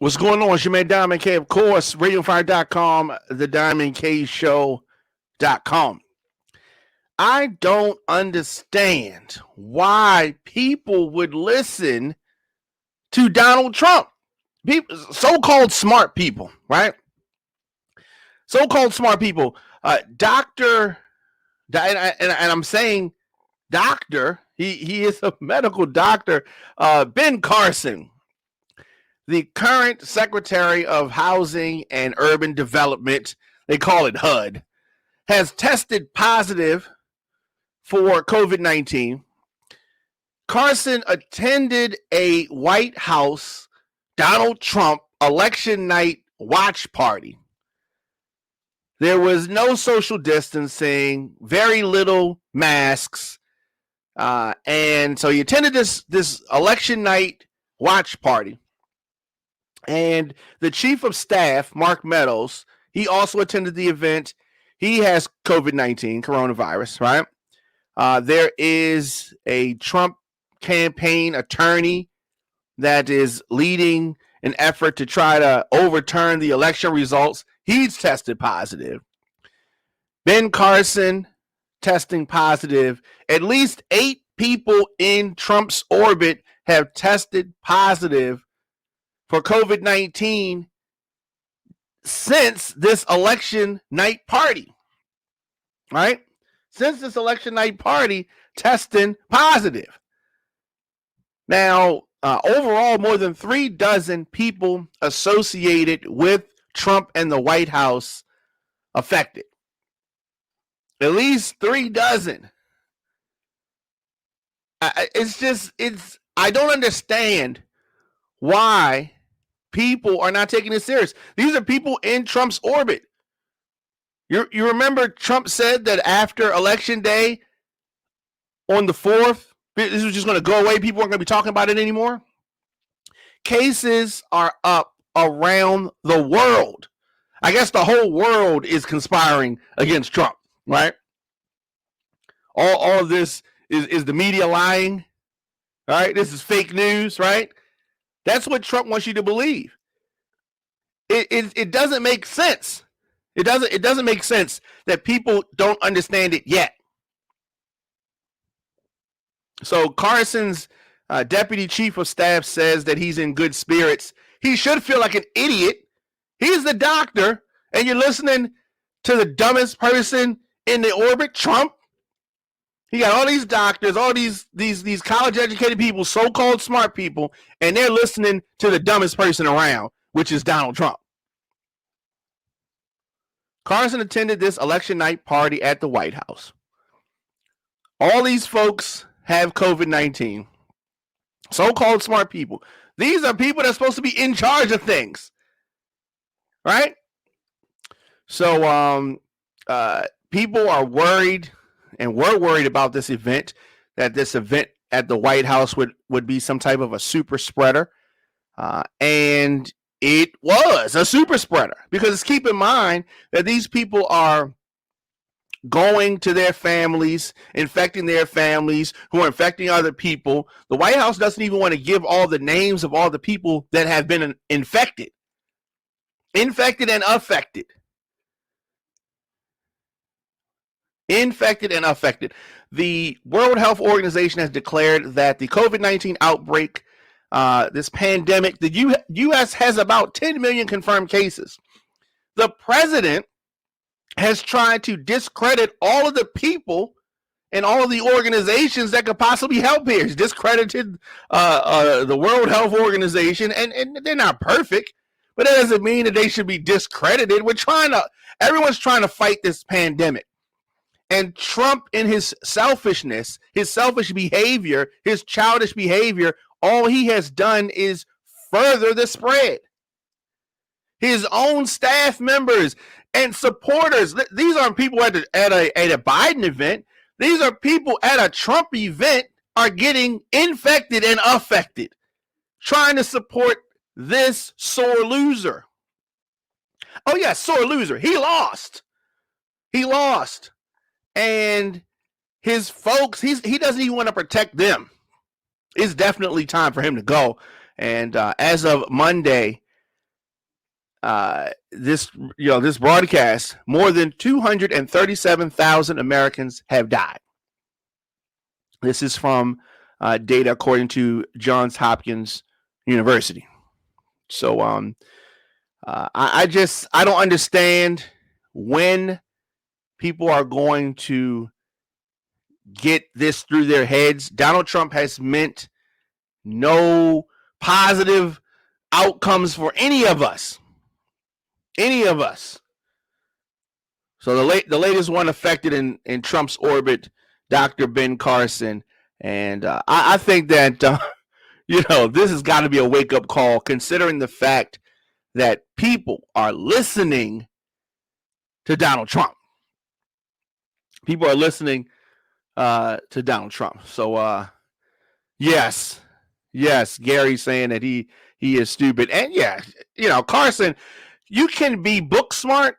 What's going on? It's your man Diamond K, of course, RadioFire.com, the DiamondKShow.com. I don't understand why people would listen to Donald Trump. People, so-called smart people, right? So-called smart people. Doctor, and I'm saying doctor, he is a medical doctor, Ben Carson, the current Secretary of Housing and Urban Development, they call it HUD, has tested positive for COVID-19. Carson attended a White House Donald Trump election night watch party. There was no social distancing, very little masks, and so he attended this election night watch party. And the chief of staff, Mark Meadows, he also attended the event. He has COVID-19, coronavirus, right? There is a Trump campaign attorney that is leading an effort to try to overturn the election results. He's tested positive. Ben Carson testing positive. At least 8 people in Trump's orbit have tested positive for COVID-19 since this election night party, right? Since this election night party, testing positive. Now, overall, more than 3 dozen people associated with Trump and the White House affected. At least 3 dozen. I don't understand why people are not taking this serious. These are people in Trump's orbit. You remember Trump said that after Election Day on the 4th, this was just going to go away. People weren't going to be talking about it anymore. Cases are up around the world. I guess the whole world is conspiring against Trump, right? All of this is the media lying, right? This is fake news, right? That's what Trump wants you to believe. It doesn't make sense. It doesn't make sense that people don't understand it yet. So Carson's deputy chief of staff says that he's in good spirits. He should feel like an idiot. He's the doctor, and you're listening to the dumbest person in the orbit, Trump. He got all these doctors, all these college-educated people, so-called smart people, and they're listening to the dumbest person around, which is Donald Trump. Carson attended this election night party at the White House. All these folks have COVID-19. So-called smart people. These are people that are supposed to be in charge of things, right? So people are worried and were worried about this event, that this event at the White House would be some type of a super spreader. And it was a super spreader, because keep in mind that these people are going to their families, infecting their families, who are infecting other people. The White House doesn't even want to give all the names of all the people that have been infected and affected. Infected and affected. The World Health Organization has declared that the COVID-19 outbreak, this pandemic, the U.S. has about 10 million confirmed cases. The president has tried to discredit all of the people and all of the organizations that could possibly help here. He's discredited the World Health Organization, and they're not perfect, but that doesn't mean that they should be discredited. Everyone's trying to fight this pandemic. And Trump, in his selfishness, his selfish behavior, his childish behavior, all he has done is further the spread. His own staff members and supporters, these aren't people at a Biden event. These are people at a Trump event are getting infected and affected, trying to support this sore loser. Oh, yeah, sore loser. He lost. And his folks, he doesn't even want to protect them. It's definitely time for him to go. And as of Monday, this broadcast, more than 237,000 Americans have died. This is from data according to Johns Hopkins University. So I don't understand when people are going to get this through their heads. Donald Trump has meant no positive outcomes for any of us. Any of us. So the latest one affected in Trump's orbit, Dr. Ben Carson. And I think that, this has got to be a wake-up call, considering the fact that people are listening to Donald Trump. People are listening to Donald Trump. So, yes, Gary's saying that he is stupid. And, Carson, you can be book smart,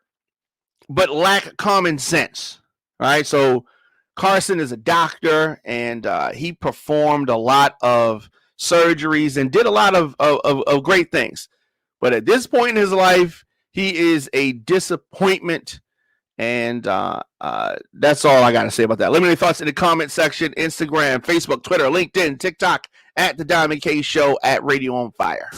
but lack common sense, right? So Carson is a doctor, and he performed a lot of surgeries and did a lot of great things. But at this point in his life, he is a disappointment. And that's all I got to say about that. Let me know your thoughts in the comment section. Instagram, Facebook, Twitter, LinkedIn, TikTok, at The Diamond K Show, at Radio on Fire.